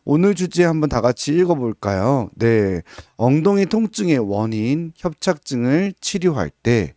오늘 주제 한번 다 같이 읽어볼까요? 네. 엉덩이 통증의 원인, 협착증을 치료할 때,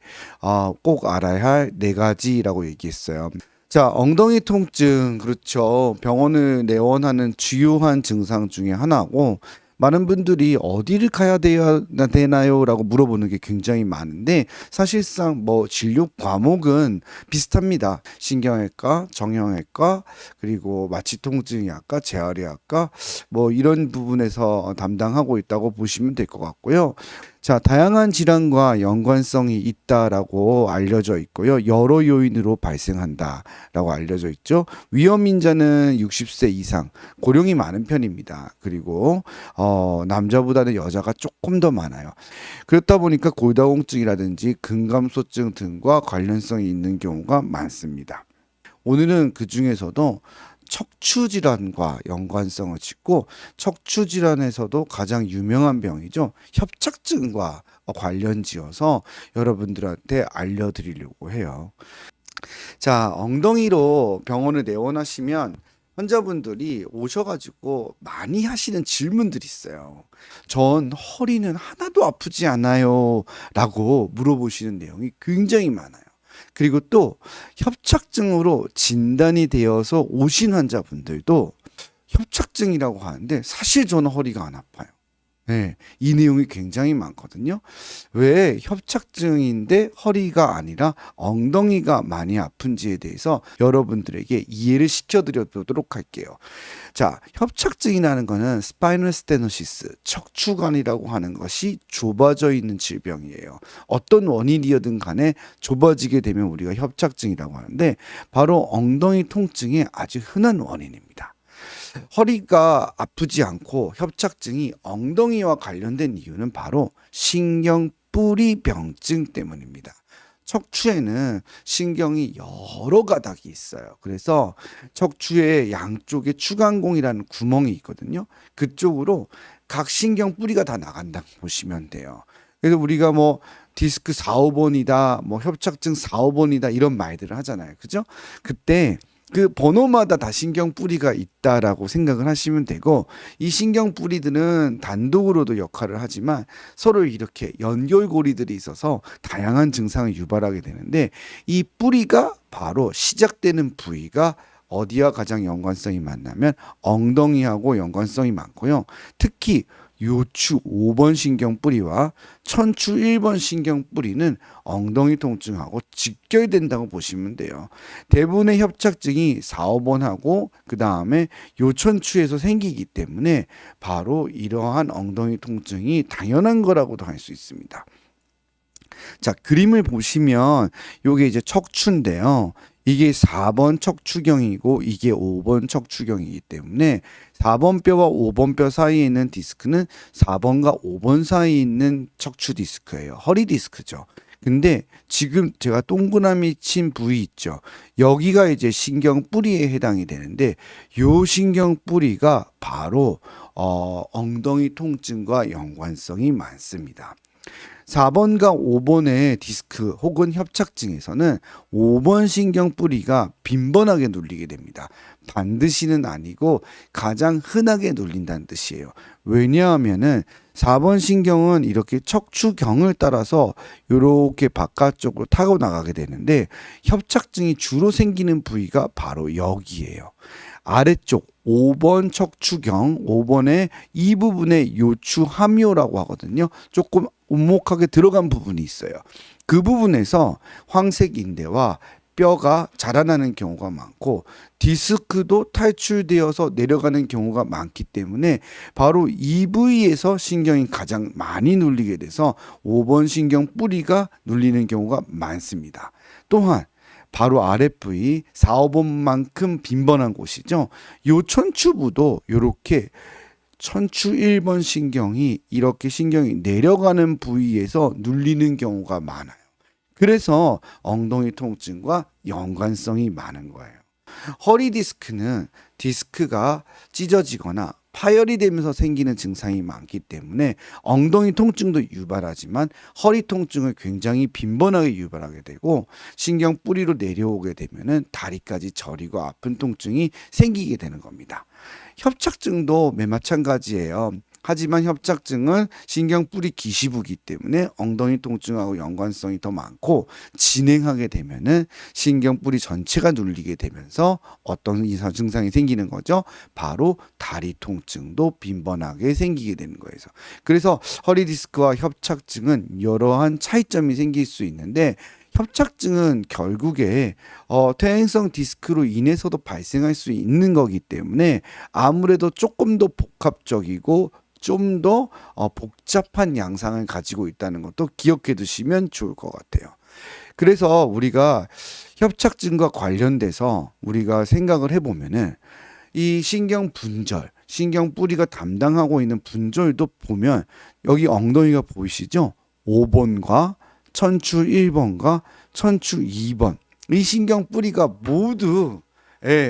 꼭 알아야 할 네 가지라고 얘기했어요. 자, 엉덩이 통증, 그렇죠. 병원을 내원하는 주요한 증상 중에 하나고, 많은 분들이 어디를 가야 되나요? 라고 물어보는 게 굉장히 많은데, 사실상 뭐 진료 과목은 비슷합니다. 신경외과, 정형외과, 그리고 마취통증의학과, 재활의학과, 뭐 이런 부분에서 담당하고 있다고 보시면 될 것 같고요. 자, 다양한 질환과 연관성이 있다라고 알려져 있고요. 여러 요인으로 발생한다라고 알려져 있죠. 위험인자는 60세 이상, 고령이 많은 편입니다. 그리고 남자보다는 여자가 조금 더 많아요. 그렇다 보니까 골다공증이라든지 근감소증 등과 관련성이 있는 경우가 많습니다. 오늘은 그 중에서도 척추질환과 연관성을 짓고 척추질환에서도 가장 유명한 병이죠. 협착증과 관련 지어서 여러분들한테 알려드리려고 해요. 자, 엉덩이로 병원을 내원하시면 환자분들이 오셔가지고 많이 하시는 질문들이 있어요. 전 허리는 하나도 아프지 않아요 라고 물어보시는 내용이 굉장히 많아요. 그리고 또 협착증으로 진단이 되어서 오신 환자분들도 협착증이라고 하는데 사실 저는 허리가 안 아파요. 네, 이 내용이 굉장히 많거든요. 왜 협착증인데 허리가 아니라 엉덩이가 많이 아픈지에 대해서 여러분들에게 이해를 시켜드려보도록 할게요. 자, 협착증이라는 거는 스파이널 스테노시스, 척추관이라고 하는 것이 좁아져 있는 질병이에요. 어떤 원인이든 간에 좁아지게 되면 우리가 협착증이라고 하는데 바로 엉덩이 통증의 아주 흔한 원인입니다. 허리가 아프지 않고 협착증이 엉덩이와 관련된 이유는 바로 신경뿌리병증 때문입니다. 척추에는 신경이 여러 가닥이 있어요. 그래서 척추의 양쪽에 추간공이라는 구멍이 있거든요. 그쪽으로 각 신경 뿌리가 다 나간다고 보시면 돼요. 그래서 우리가 뭐 디스크 4, 5번이다, 뭐 협착증 4, 5번이다 이런 말들을 하잖아요. 그죠? 그때 그 번호마다 다 신경 뿌리가 있다라고 생각을 하시면 되고, 이 신경 뿌리들은 단독으로도 역할을 하지만 서로 이렇게 연결고리들이 있어서 다양한 증상을 유발하게 되는데, 이 뿌리가 바로 시작되는 부위가 어디와 가장 연관성이 많냐면 엉덩이하고 연관성이 많고요. 특히 요추 5번 신경뿌리와 천추 1번 신경뿌리는 엉덩이 통증하고 직결된다고 보시면 돼요. 대부분의 협착증이 4, 5번하고 그 다음에 요천추에서 생기기 때문에 바로 이러한 엉덩이 통증이 당연한 거라고도 할 수 있습니다. 자, 그림을 보시면 요게 이제 척추인데요. 이게 4번 척추경이고 이게 5번 척추경이기 때문에 4번 뼈와 5번 뼈 사이에 있는 디스크는 4번과 5번 사이에 있는 척추 디스크예요. 허리 디스크죠. 근데 지금 제가 동그라미 친 부위 있죠. 여기가 이제 신경 뿌리에 해당이 되는데 요 신경 뿌리가 바로 엉덩이 통증과 연관성이 많습니다. 4번과 5번의 디스크 혹은 협착증에서는 5번 신경 뿌리가 빈번하게 눌리게 됩니다. 반드시는 아니고 가장 흔하게 눌린다는 뜻이에요. 왜냐하면은 4번 신경은 이렇게 척추경을 따라서 이렇게 바깥쪽으로 타고 나가게 되는데 협착증이 주로 생기는 부위가 바로 여기예요. 아래쪽 5번 척추경, 5번의 이 부분에 요추 함요라고 하거든요. 조금 오목하게 들어간 부분이 있어요. 그 부분에서 황색인대와 뼈가 자라나는 경우가 많고 디스크도 탈출되어서 내려가는 경우가 많기 때문에 바로 이 부위에서 신경이 가장 많이 눌리게 돼서 5번 신경 뿌리가 눌리는 경우가 많습니다. 또한 바로 아랫부위 4, 5번만큼 빈번한 곳이죠. 요 천추부도 이렇게 천추 1번 신경이 이렇게 신경이 내려가는 부위에서 눌리는 경우가 많아요. 그래서 엉덩이 통증과 연관성이 많은 거예요. 허리 디스크는 디스크가 찢어지거나 파열이 되면서 생기는 증상이 많기 때문에 엉덩이 통증도 유발하지만 허리 통증을 굉장히 빈번하게 유발하게 되고 신경 뿌리로 내려오게 되면은 다리까지 저리고 아픈 통증이 생기게 되는 겁니다. 협착증도 마찬가지예요. 하지만 협착증은 신경 뿌리 기시부기 때문에 엉덩이 통증하고 연관성이 더 많고 진행하게 되면은 신경 뿌리 전체가 눌리게 되면서 어떤 이상 증상이 생기는 거죠. 바로 다리 통증도 빈번하게 생기게 되는 거예요. 그래서 허리 디스크와 협착증은 여러한 차이점이 생길 수 있는데 협착증은 결국에 퇴행성 디스크로 인해서도 발생할 수 있는 거기 때문에 아무래도 조금 더 복합적이고 좀 더 복잡한 양상을 가지고 있다는 것도 기억해 두시면 좋을 것 같아요. 그래서 우리가 협착증과 관련돼서 우리가 생각을 해보면은 이 신경 분절, 신경 뿌리가 담당하고 있는 분절도 보면 여기 엉덩이가 보이시죠? 5번과 천추 1번과 천추 2번. 이 신경 뿌리가 모두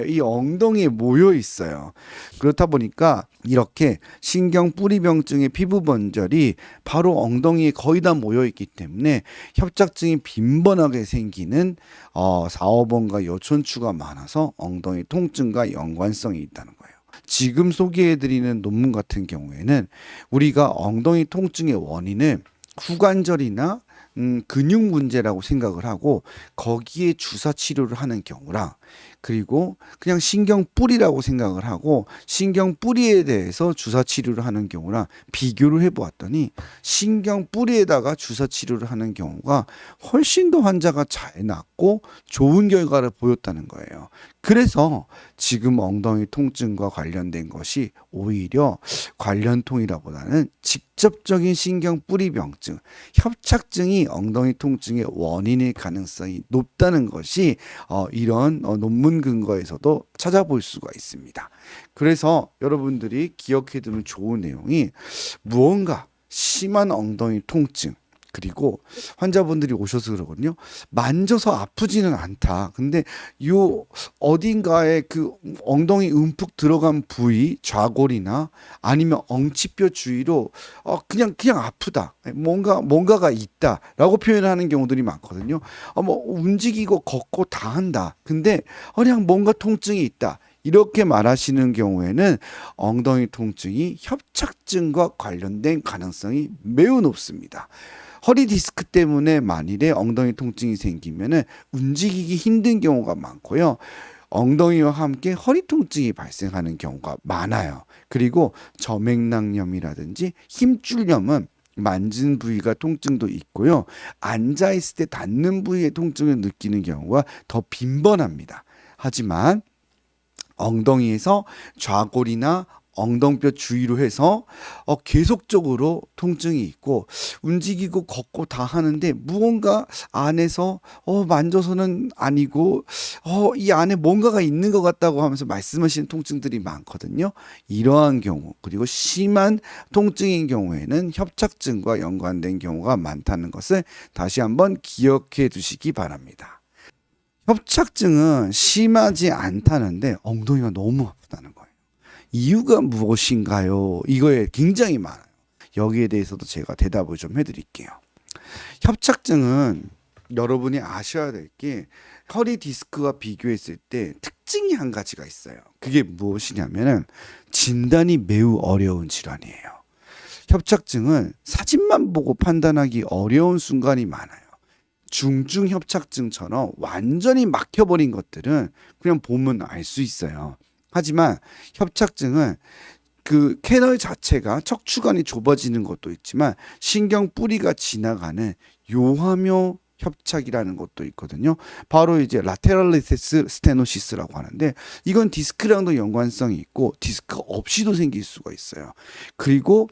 이 엉덩이에 모여 있어요. 그렇다 보니까 이렇게 신경 뿌리병증의 피부 번절이 바로 엉덩이에 거의 다 모여 있기 때문에 협착증이 빈번하게 생기는 4, 5번과 요천추가 많아서 엉덩이 통증과 연관성이 있다는 거예요. 지금 소개해드리는 논문 같은 경우에는 우리가 엉덩이 통증의 원인을 후관절이나 근육 문제라고 생각을 하고 거기에 주사 치료를 하는 경우랑 그리고 그냥 신경 뿌리라고 생각을 하고 신경 뿌리에 대해서 주사 치료를 하는 경우랑 비교를 해보았더니 신경 뿌리에다가 주사 치료를 하는 경우가 훨씬 더 환자가 잘 낫고 좋은 결과를 보였다는 거예요. 그래서 지금 엉덩이 통증과 관련된 것이 오히려 관련통이라보다는 직접적인 신경 뿌리 병증, 협착증이 엉덩이 통증의 원인일 가능성이 높다는 것이 이런 논문 근거에서도 찾아볼 수가 있습니다. 그래서 여러분들이 기억해두면 좋은 내용이 무언가 심한 엉덩이 통증 그리고 환자분들이 오셔서 그러거든요. 만져서 아프지는 않다. 근데 요 어딘가에 그 엉덩이 움푹 들어간 부위 좌골이나 아니면 엉치뼈 주위로 그냥 아프다. 뭔가가 있다라고 표현하는 경우들이 많거든요. 뭐 움직이고 걷고 다 한다. 근데 그냥 뭔가 통증이 있다. 이렇게 말하시는 경우에는 엉덩이 통증이 협착증과 관련된 가능성이 매우 높습니다. 허리 디스크 때문에 만일에 엉덩이 통증이 생기면은 움직이기 힘든 경우가 많고요. 엉덩이와 함께 허리 통증이 발생하는 경우가 많아요. 그리고 저맥락염이라든지 힘줄염은 만진 부위가 통증도 있고요. 앉아있을 때 닿는 부위의 통증을 느끼는 경우가 더 빈번합니다. 하지만 엉덩이에서 좌골이나 엉덩뼈 주위로 해서 계속적으로 통증이 있고 움직이고 걷고 다 하는데 무언가 안에서 만져서는 아니고 이 안에 뭔가가 있는 것 같다고 하면서 말씀하시는 통증들이 많거든요. 이러한 경우 그리고 심한 통증인 경우에는 협착증과 연관된 경우가 많다는 것을 다시 한번 기억해 두시기 바랍니다. 협착증은 심하지 않다는데 엉덩이가 너무 아프다는 거예요. 이유가 무엇인가요? 이거에 굉장히 많아요. 여기에 대해서도 제가 대답을 좀 해드릴게요. 협착증은 여러분이 아셔야 될 게 허리 디스크와 비교했을 때 특징이 한 가지가 있어요. 그게 무엇이냐면은 진단이 매우 어려운 질환이에요. 협착증은 사진만 보고 판단하기 어려운 순간이 많아요. 중증 협착증처럼 완전히 막혀버린 것들은 그냥 보면 알 수 있어요. 하지만 협착증은 그 캐널 자체가 척추관이 좁아지는 것도 있지만 신경 뿌리가 지나가는 요하묘 협착이라는 것도 있거든요. 바로 이제 라테랄리티스 스테노시스라고 하는데 이건 디스크랑도 연관성이 있고 디스크 없이도 생길 수가 있어요. 그리고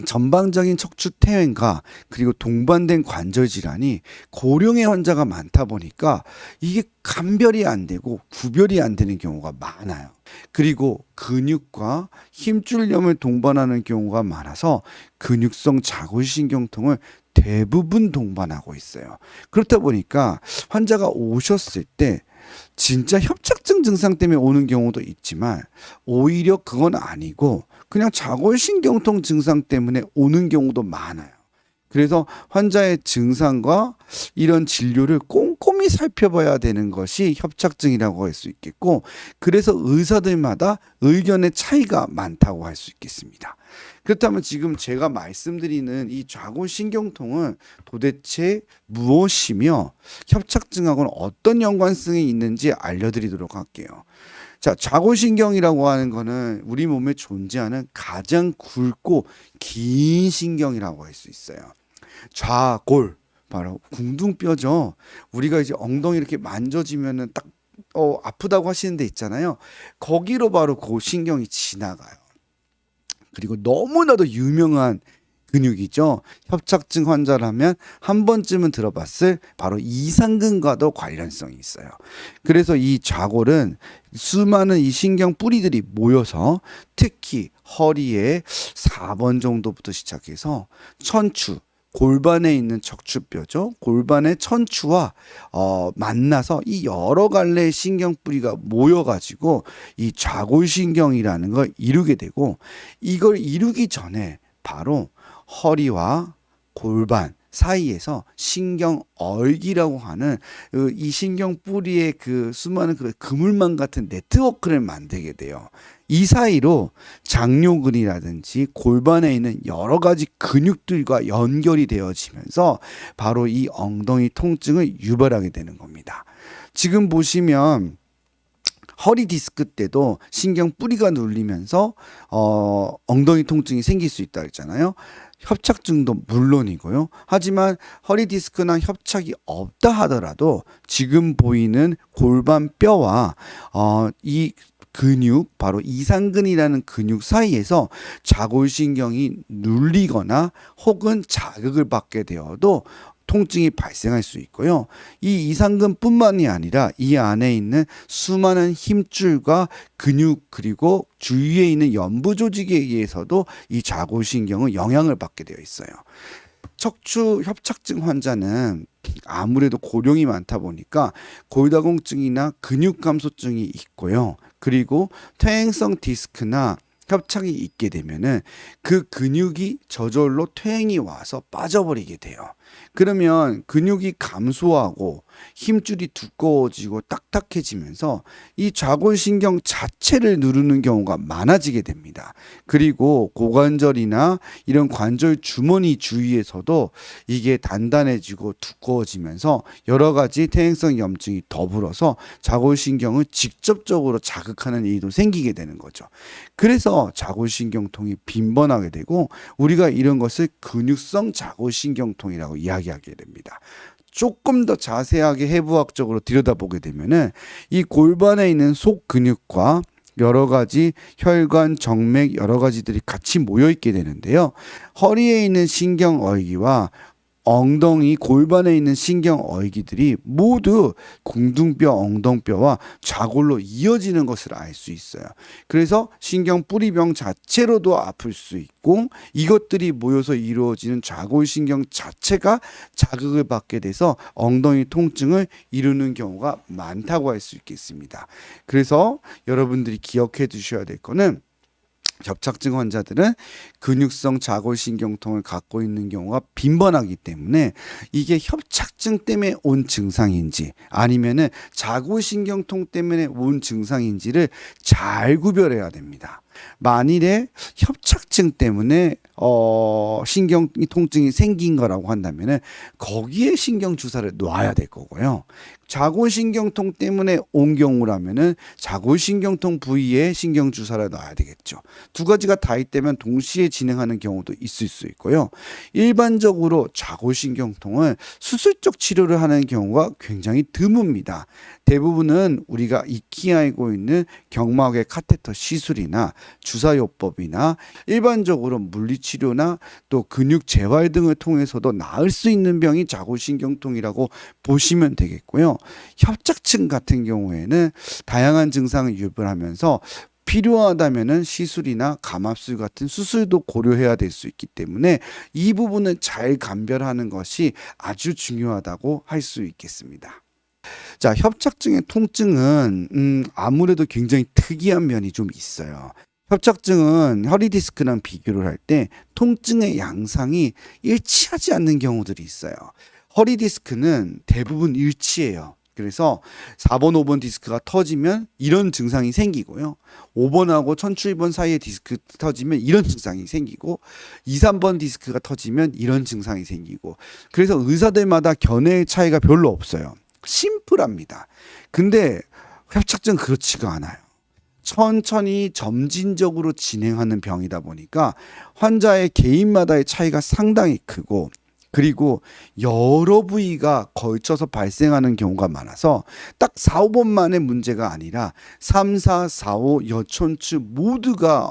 전방적인 척추 퇴행과 그리고 동반된 관절 질환이 고령의 환자가 많다 보니까 이게 감별이 안 되고 구별이 안 되는 경우가 많아요. 그리고 근육과 힘줄염을 동반하는 경우가 많아서 근육성 자골신경통을 대부분 동반하고 있어요. 그렇다 보니까 환자가 오셨을 때 진짜 협착증 증상 때문에 오는 경우도 있지만 오히려 그건 아니고 그냥 자골신경통 증상 때문에 오는 경우도 많아요. 그래서 환자의 증상과 이런 진료를 꼼꼼히 살펴봐야 되는 것이 협착증이라고 할 수 있겠고, 그래서 의사들마다 의견의 차이가 많다고 할 수 있겠습니다. 그렇다면 지금 제가 말씀드리는 이 좌골신경통은 도대체 무엇이며 협착증하고는 어떤 연관성이 있는지 알려드리도록 할게요. 자, 좌골신경이라고 하는 거는 우리 몸에 존재하는 가장 굵고 긴 신경이라고 할 수 있어요. 좌골, 바로 궁둥뼈죠. 우리가 이제 엉덩이 이렇게 만져지면은 딱 아프다고 하시는 데 있잖아요. 거기로 바로 그 신경이 지나가요. 그리고 너무나도 유명한 근육이죠. 협착증 환자라면 한 번쯤은 들어봤을 바로 이상근과도 관련성이 있어요. 그래서 이 좌골은 수많은 이 신경 뿌리들이 모여서 특히 허리에 4번 정도부터 시작해서 천추, 골반에 있는 척추뼈죠. 골반의 천추와 만나서 이 여러 갈래의 신경 뿌리가 모여가지고 이 좌골신경이라는 걸 이루게 되고, 이걸 이루기 전에 바로 허리와 골반 사이에서 신경얼기라고 하는 이 신경 뿌리의 그 수많은 그 그물망 같은 네트워크를 만들게 돼요. 이 사이로 장요근이라든지 골반에 있는 여러 가지 근육들과 연결이 되어지면서 바로 이 엉덩이 통증을 유발하게 되는 겁니다. 지금 보시면 허리 디스크 때도 신경 뿌리가 눌리면서 엉덩이 통증이 생길 수 있다 했잖아요. 협착증도 물론이고요. 하지만 허리 디스크나 협착이 없다 하더라도 지금 보이는 골반 뼈와 이 근육, 바로 이상근이라는 근육 사이에서 좌골신경이 눌리거나 혹은 자극을 받게 되어도 통증이 발생할 수 있고요. 이 이상근뿐만이 아니라 이 안에 있는 수많은 힘줄과 근육 그리고 주위에 있는 연부 조직에 의해서도 이 좌골신경은 영향을 받게 되어 있어요. 척추 협착증 환자는 아무래도 고령이 많다 보니까 골다공증이나 근육 감소증이 있고요. 그리고 퇴행성 디스크나 협착이 있게 되면은 그 근육이 저절로 퇴행이 와서 빠져버리게 돼요. 그러면 근육이 감소하고 힘줄이 두꺼워지고 딱딱해지면서 이 좌골신경 자체를 누르는 경우가 많아지게 됩니다. 그리고 고관절이나 이런 관절 주머니 주위에서도 이게 단단해지고 두꺼워지면서 여러 가지 퇴행성 염증이 더불어서 좌골신경을 직접적으로 자극하는 일도 생기게 되는 거죠. 그래서 좌골신경통이 빈번하게 되고 우리가 이런 것을 근육성 좌골신경통이라고 이야기하게 됩니다. 조금 더 자세하게 해부학적으로 들여다보게 되면은 이 골반에 있는 속 근육과 여러 가지 혈관, 정맥 여러 가지들이 같이 모여 있게 되는데요. 허리에 있는 신경얼기와 엉덩이 골반에 있는 신경얼기들이 모두 궁둥뼈, 엉덩뼈와 좌골로 이어지는 것을 알 수 있어요. 그래서 신경뿌리병 자체로도 아플 수 있고 이것들이 모여서 이루어지는 좌골신경 자체가 자극을 받게 돼서 엉덩이 통증을 이루는 경우가 많다고 할 수 있겠습니다. 그래서 여러분들이 기억해 두셔야 될 거는 협착증 환자들은 근육성 좌골신경통을 갖고 있는 경우가 빈번하기 때문에 이게 협착증 때문에 온 증상인지 아니면은 좌골신경통 때문에 온 증상인지를 잘 구별해야 됩니다. 만일에 협착증 때문에 신경 통증이 생긴 거라고 한다면은 거기에 신경 주사를 놔야 될 거고요. 좌골신경통 때문에 온 경우라면은 좌골신경통 부위에 신경 주사를 놔야 되겠죠. 두 가지가 다 있다면 동시에 진행하는 경우도 있을 수 있고요. 일반적으로 좌골신경통은 수술적 치료를 하는 경우가 굉장히 드뭅니다. 대부분은 우리가 익히 알고 있는 경막외 카테터 시술이나 주사요법이나 일반적으로 물리치료나 또 근육 재활 등을 통해서도 나을 수 있는 병이 좌골신경통이라고 보시면 되겠고요. 협착증 같은 경우에는 다양한 증상을 유발하면서 필요하다면은 시술이나 감압술 같은 수술도 고려해야 될 수 있기 때문에 이 부분을 잘 감별하는 것이 아주 중요하다고 할 수 있겠습니다. 자, 협착증의 통증은 아무래도 굉장히 특이한 면이 좀 있어요. 협착증은 허리 디스크랑 비교를 할 때 통증의 양상이 일치하지 않는 경우들이 있어요. 허리 디스크는 대부분 일치해요. 그래서 4번, 5번 디스크가 터지면 이런 증상이 생기고요. 5번하고 천추2번 사이에 디스크 터지면 이런 증상이 생기고 2, 3번 디스크가 터지면 이런 증상이 생기고 그래서 의사들마다 견해의 차이가 별로 없어요. 심플합니다. 근데 협착증 그렇지가 않아요. 천천히 점진적으로 진행하는 병이다 보니까 환자의 개인마다의 차이가 상당히 크고 그리고 여러 부위가 걸쳐서 발생하는 경우가 많아서 딱 4, 5번만의 문제가 아니라 3, 4, 4, 5 여천추 모두가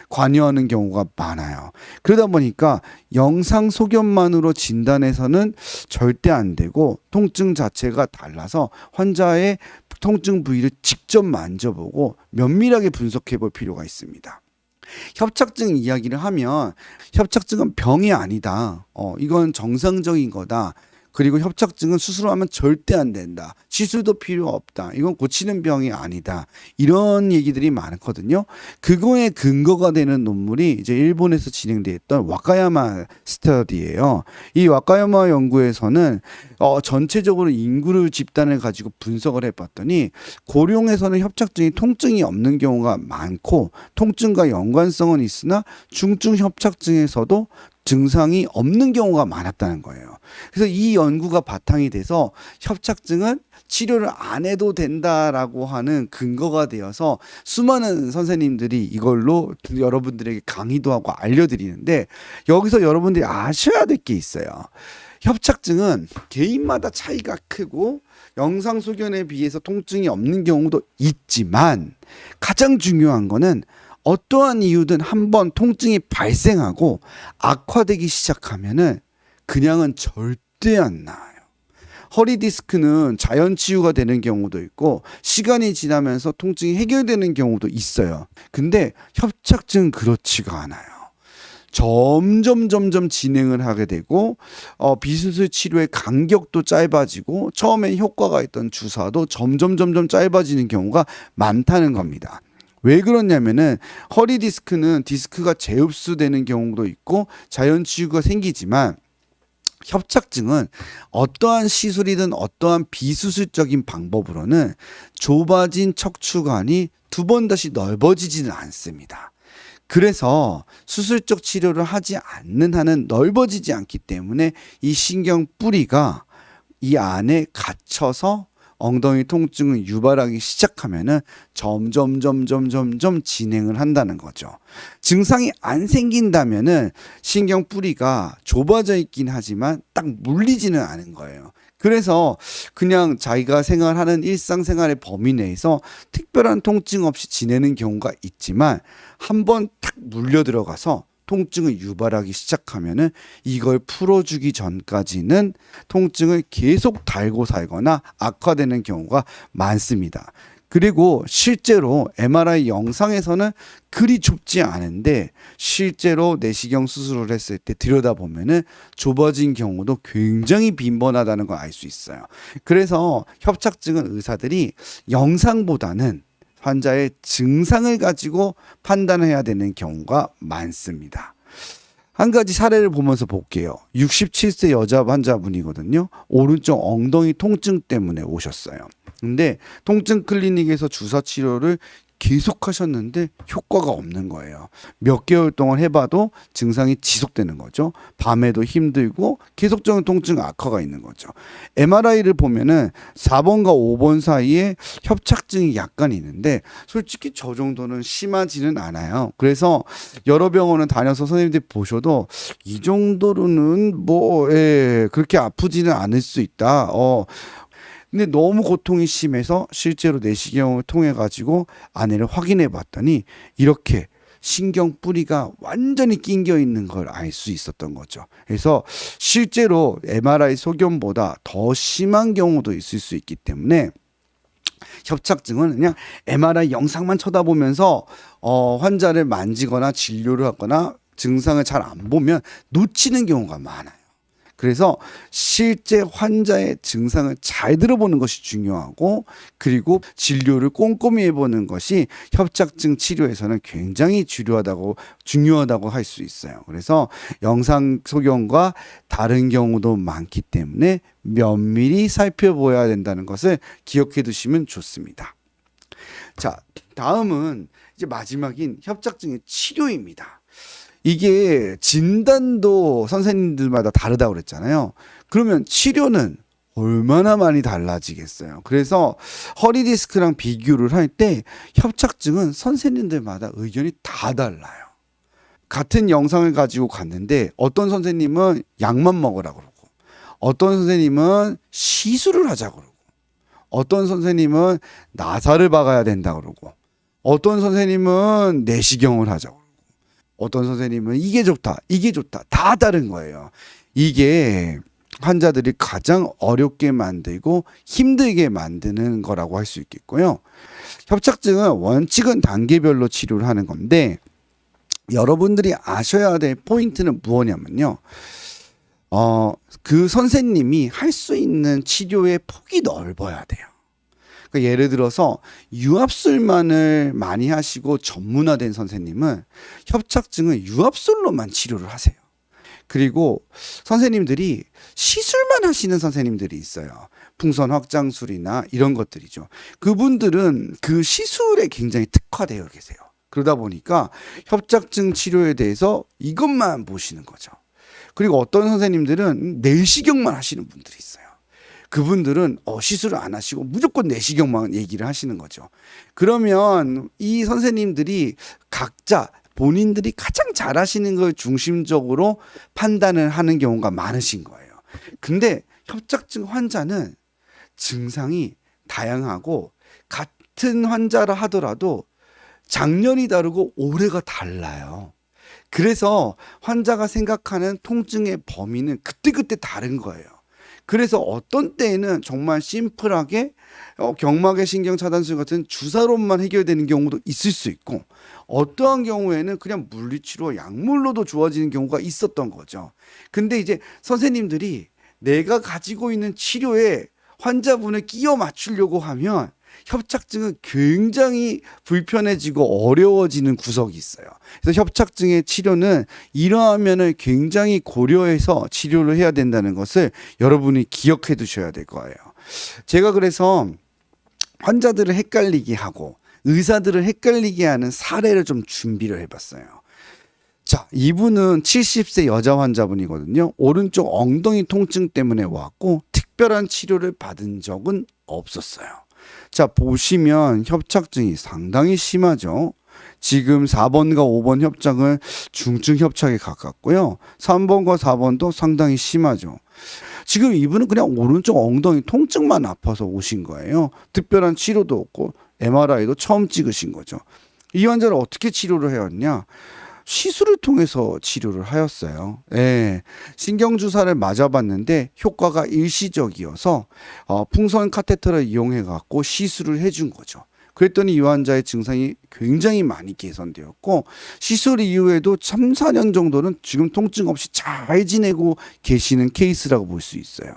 관여하는 경우가 많아요. 그러다 보니까 영상 소견만으로 진단해서는 절대 안 되고 통증 자체가 달라서 환자의 통증 부위를 직접 만져보고 면밀하게 분석해 볼 필요가 있습니다. 협착증 이야기를 하면 협착증은 병이 아니다. 이건 정상적인 거다. 그리고 협착증은 수술하면 절대 안 된다. 시술도 필요 없다. 이건 고치는 병이 아니다. 이런 얘기들이 많거든요. 그거에 근거가 되는 논문이 이제 일본에서 진행됐던 와카야마 스터디예요. 이 와카야마 연구에서는 전체적으로 인구를 집단을 가지고 분석을 해봤더니 고령에서는 협착증이 통증이 없는 경우가 많고 통증과 연관성은 있으나 중증 협착증에서도 증상이 없는 경우가 많았다는 거예요. 그래서 이 연구가 바탕이 돼서 협착증은 치료를 안 해도 된다라고 하는 근거가 되어서 수많은 선생님들이 이걸로 여러분들에게 강의도 하고 알려드리는데 여기서 여러분들이 아셔야 될 게 있어요. 협착증은 개인마다 차이가 크고 영상 소견에 비해서 통증이 없는 경우도 있지만 가장 중요한 거는 어떠한 이유든 한번 통증이 발생하고 악화되기 시작하면은 그냥은 절대 안 나아요. 허리 디스크는 자연 치유가 되는 경우도 있고 시간이 지나면서 통증이 해결되는 경우도 있어요. 근데 협착증은 그렇지가 않아요. 점점 진행을 하게 되고 비수술 치료의 간격도 짧아지고 처음에 효과가 있던 주사도 점점 짧아지는 경우가 많다는 겁니다. 왜 그러냐면은 허리 디스크는 디스크가 재흡수되는 경우도 있고 자연 치유가 생기지만 협착증은 어떠한 시술이든 어떠한 비수술적인 방법으로는 좁아진 척추관이 두 번 다시 넓어지지는 않습니다. 그래서 수술적 치료를 하지 않는 한은 넓어지지 않기 때문에 이 신경 뿌리가 이 안에 갇혀서 엉덩이 통증을 유발하기 시작하면은 점점 진행을 한다는 거죠. 증상이 안 생긴다면은 신경 뿌리가 좁아져 있긴 하지만 딱 물리지는 않은 거예요. 그래서 그냥 자기가 생활하는 일상생활의 범위 내에서 특별한 통증 없이 지내는 경우가 있지만 한번 탁 물려 들어가서 통증을 유발하기 시작하면은 이걸 풀어주기 전까지는 통증을 계속 달고 살거나 악화되는 경우가 많습니다. 그리고 실제로 MRI 영상에서는 그리 좁지 않은데 실제로 내시경 수술을 했을 때 들여다보면은 좁아진 경우도 굉장히 빈번하다는 걸 알 수 있어요. 그래서 협착증은 의사들이 영상보다는 환자의 증상을 가지고 판단해야 되는 경우가 많습니다. 한 가지 사례를 보면서 볼게요. 67세 여자 환자분이거든요. 오른쪽 엉덩이 통증 때문에 오셨어요. 근데 통증 클리닉에서 주사 치료를 계속 하셨는데 효과가 없는 거예요. 몇 개월 동안 해봐도 증상이 지속되는 거죠. 밤에도 힘들고 계속적인 통증 악화가 있는 거죠. MRI를 보면은 4번과 5번 사이에 협착증이 약간 있는데 솔직히 저 정도는 심하지는 않아요. 그래서 여러 병원을 다녀서 선생님들이 보셔도 이 정도로는 그렇게 아프지는 않을 수 있다. 근데 너무 고통이 심해서 실제로 내시경을 통해 가지고 안에를 확인해 봤더니 이렇게 신경 뿌리가 완전히 낑겨 있는 걸 알 수 있었던 거죠. 그래서 실제로 MRI 소견보다 더 심한 경우도 있을 수 있기 때문에 협착증은 그냥 MRI 영상만 쳐다보면서 환자를 만지거나 진료를 하거나 증상을 잘 안 보면 놓치는 경우가 많아요. 그래서 실제 환자의 증상을 잘 들어보는 것이 중요하고, 그리고 진료를 꼼꼼히 해보는 것이 협착증 치료에서는 굉장히 중요하다고 할 수 있어요. 그래서 영상 소견과 다른 경우도 많기 때문에 면밀히 살펴보아야 된다는 것을 기억해 두시면 좋습니다. 자, 다음은 이제 마지막인 협착증의 치료입니다. 이게 진단도 선생님들마다 다르다고 그랬잖아요. 그러면 치료는 얼마나 많이 달라지겠어요. 그래서 허리 디스크랑 비교를 할 때 협착증은 선생님들마다 의견이 다 달라요. 같은 영상을 가지고 갔는데 어떤 선생님은 약만 먹으라 그러고, 어떤 선생님은 시술을 하자 그러고, 어떤 선생님은 나사를 박아야 된다 그러고, 어떤 선생님은 내시경을 하자 그러고, 어떤 선생님은 이게 좋다, 이게 좋다, 다 다른 거예요. 이게 환자들이 가장 어렵게 만들고 힘들게 만드는 거라고 할 수 있겠고요. 협착증은 원칙은 단계별로 치료를 하는 건데, 여러분들이 아셔야 될 포인트는 무엇냐면요. 그 선생님이 할 수 있는 치료의 폭이 넓어야 돼요. 그러니까 예를 들어서 유압술만을 많이 하시고 전문화된 선생님은 협착증은 유압술로만 치료를 하세요. 그리고 선생님들이 시술만 하시는 선생님들이 있어요. 풍선 확장술이나 이런 것들이죠. 그분들은 그 시술에 굉장히 특화되어 계세요. 그러다 보니까 협착증 치료에 대해서 이것만 보시는 거죠. 그리고 어떤 선생님들은 내시경만 하시는 분들이 있어요. 그분들은 시술을 안 하시고 무조건 내시경만 얘기를 하시는 거죠. 그러면 이 선생님들이 각자 본인들이 가장 잘하시는 걸 중심적으로 판단을 하는 경우가 많으신 거예요. 근데 협착증 환자는 증상이 다양하고 같은 환자라 하더라도 작년이 다르고 올해가 달라요. 그래서 환자가 생각하는 통증의 범위는 그때그때 다른 거예요. 그래서 어떤 때에는 정말 심플하게 경막의 신경차단술 같은 주사로만 해결되는 경우도 있을 수 있고, 어떠한 경우에는 그냥 물리치료 약물로도 좋아지는 경우가 있었던 거죠. 근데 이제 선생님들이 내가 가지고 있는 치료에 환자분을 끼워 맞추려고 하면 협착증은 굉장히 불편해지고 어려워지는 구석이 있어요. 그래서 협착증의 치료는 이러한 면을 굉장히 고려해서 치료를 해야 된다는 것을 여러분이 기억해 두셔야 될 거예요. 제가 그래서 환자들을 헷갈리게 하고 의사들을 헷갈리게 하는 사례를 좀 준비를 해봤어요. 자, 이분은 70세 여자 환자분이거든요. 오른쪽 엉덩이 통증 때문에 왔고 특별한 치료를 받은 적은 없었어요. 자, 보시면 협착증이 상당히 심하죠. 지금 4번과 5번 협착은 중증 협착에 가깝고요. 3번과 4번도 상당히 심하죠. 지금 이분은 그냥 오른쪽 엉덩이 통증만 아파서 오신 거예요. 특별한 치료도 없고 MRI도 처음 찍으신 거죠. 이 환자를 어떻게 치료를 해왔냐? 시술을 통해서 치료를 하였어요. 예, 신경주사를 맞아봤는데 효과가 일시적이어서 풍선 카테터를 이용해 갖고 시술을 해준 거죠. 그랬더니 이 환자의 증상이 굉장히 많이 개선되었고, 시술 이후에도 3, 4년 정도는 지금 통증 없이 잘 지내고 계시는 케이스라고 볼 수 있어요.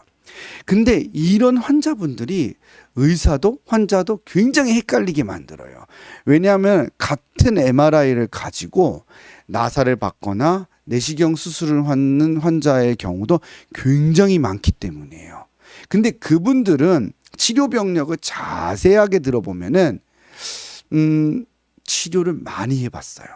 근데 이런 환자분들이 의사도 환자도 굉장히 헷갈리게 만들어요. 왜냐하면 같은 MRI를 가지고 나사를 받거나 내시경 수술을 하는 환자의 경우도 굉장히 많기 때문이에요. 근데 그분들은 치료 병력을 자세하게 들어보면은 치료를 많이 해봤어요.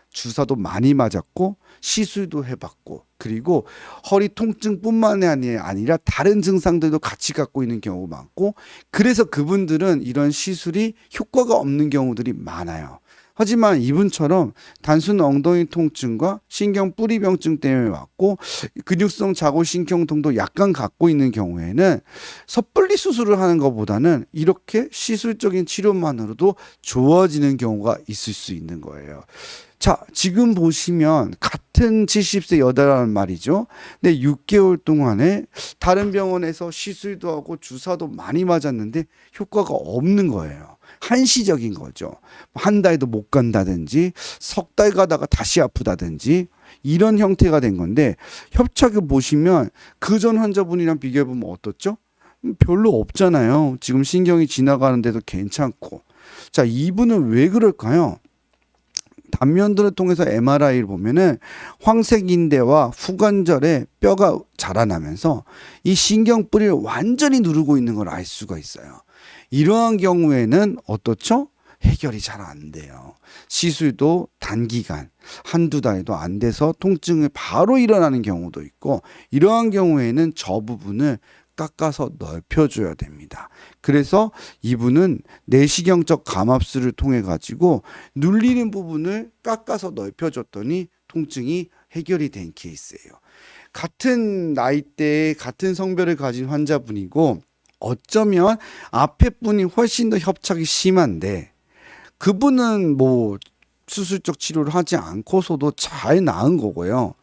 주사도 많이 맞았고 시술도 해봤고, 그리고 허리 통증뿐만이 아니라 다른 증상들도 같이 갖고 있는 경우가 많고, 그래서 그분들은 이런 시술이 효과가 없는 경우들이 많아요. 하지만 이분처럼 단순 엉덩이 통증과 신경 뿌리병증 때문에 왔고 근육성 자골신경통도 약간 갖고 있는 경우에는 섣불리 수술을 하는 것보다는 이렇게 시술적인 치료만으로도 좋아지는 경우가 있을 수 있는 거예요. 자, 지금 보시면 같은 70세 여자란 말이죠. 근데 6개월 동안에 다른 병원에서 시술도 하고 주사도 많이 맞았는데 효과가 없는 거예요. 한시적인 거죠. 한 달도 못 간다든지 석 달 가다가 다시 아프다든지 이런 형태가 된 건데 협착을 보시면 그 전 환자분이랑 비교해 보면 어떻죠? 별로 없잖아요. 지금 신경이 지나가는데도 괜찮고. 자, 이분은 왜 그럴까요? 단면들을 통해서 MRI를 보면은 황색인대와 후관절에 뼈가 자라나면서 이 신경뿌리를 완전히 누르고 있는 걸 알 수가 있어요. 이러한 경우에는 어떻죠? 해결이 잘 안 돼요. 시술도 단기간, 한두 달도 안 돼서 통증이 바로 일어나는 경우도 있고, 이러한 경우에는 저 부분을 깎아서 넓혀줘야 됩니다. 그래서 이분은 내시경적 감압술을 통해 가지고 눌리는 부분을 깎아서 넓혀줬더니 통증이 해결이 된 케이스예요. 같은 나이대에 같은 성별을 가진 환자분이고 어쩌면 앞에 분이 훨씬 더 협착이 심한데 그분은 뭐 수술적 치료를 하지 않고서도 잘 나은 거고요.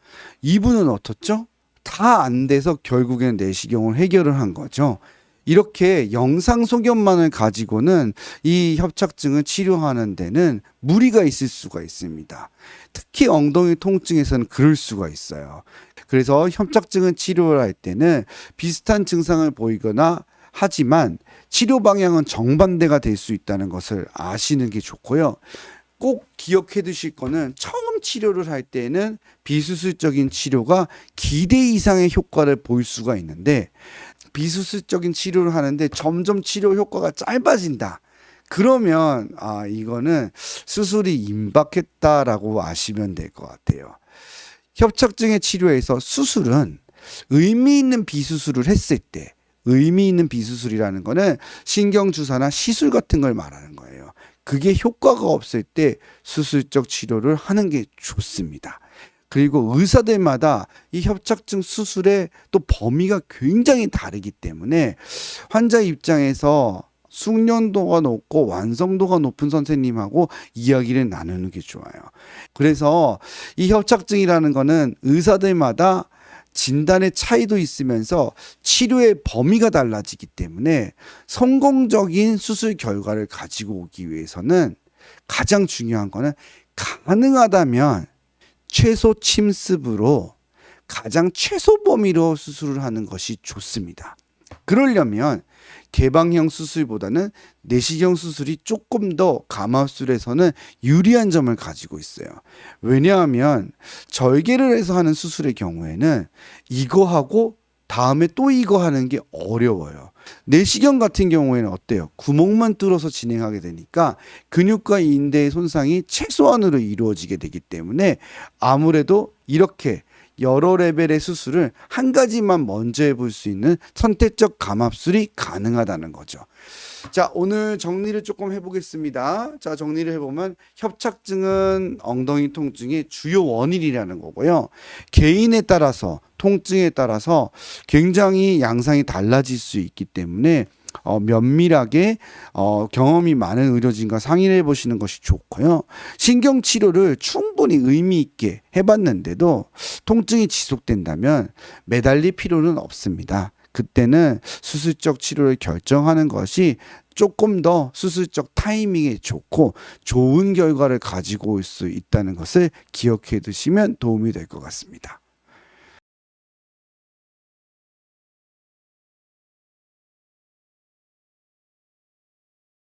이분은 어떻죠? 다 안 돼서 결국엔 내시경을 해결을 한 거죠. 이렇게 영상 소견만을 가지고는 이 협착증을 치료하는 데는 무리가 있을 수가 있습니다. 특히 엉덩이 통증에서는 그럴 수가 있어요. 그래서 협착증을 치료를 할 때는 비슷한 증상을 보이거나 하지만 치료 방향은 정반대가 될 수 있다는 것을 아시는 게 좋고요. 꼭 기억해 두실 거는 처음 치료를 할 때는 비수술적인 치료가 기대 이상의 효과를 볼 수가 있는데 비수술적인 치료를 하는데 점점 치료 효과가 짧아진다. 그러면 이거는 수술이 임박했다라고 아시면 될 것 같아요. 협착증의 치료에서 수술은 의미 있는 비수술을 했을 때 의미 있는 비수술이라는 거는 신경주사나 시술 같은 걸 말하는 거예요. 그게 효과가 없을 때 수술적 치료를 하는 게 좋습니다. 그리고 의사들마다 이 협착증 수술의 또 범위가 굉장히 다르기 때문에 환자 입장에서 숙련도가 높고 완성도가 높은 선생님하고 이야기를 나누는 게 좋아요. 그래서 이 협착증이라는 거는 의사들마다 진단의 차이도 있으면서 치료의 범위가 달라지기 때문에 성공적인 수술 결과를 가지고 오기 위해서는 가장 중요한 거는 가능하다면 최소 침습으로 가장 최소 범위로 수술을 하는 것이 좋습니다. 그러려면 개방형 수술보다는 내시경 수술이 조금 더 감압술에서는 유리한 점을 가지고 있어요. 왜냐하면 절개를 해서 하는 수술의 경우에는 이거 하고 다음에 또 이거 하는 게 어려워요. 내시경 같은 경우에는 어때요? 구멍만 뚫어서 진행하게 되니까 근육과 인대의 손상이 최소한으로 이루어지게 되기 때문에 아무래도 이렇게 여러 레벨의 수술을 한 가지만 먼저 해볼 수 있는 선택적 감압술이 가능하다는 거죠. 자, 오늘 정리를 조금 해보겠습니다. 자, 정리를 해보면 협착증은 엉덩이 통증의 주요 원인이라는 거고요. 개인에 따라서 통증에 따라서 굉장히 양상이 달라질 수 있기 때문에 면밀하게 경험이 많은 의료진과 상의를 해보시는 것이 좋고요. 신경치료를 충분히 의미 있게 해봤는데도 통증이 지속된다면 매달릴 필요는 없습니다. 그때는 수술적 치료를 결정하는 것이 조금 더 수술적 타이밍에 좋고 좋은 결과를 가지고 올 수 있다는 것을 기억해 두시면 도움이 될 것 같습니다.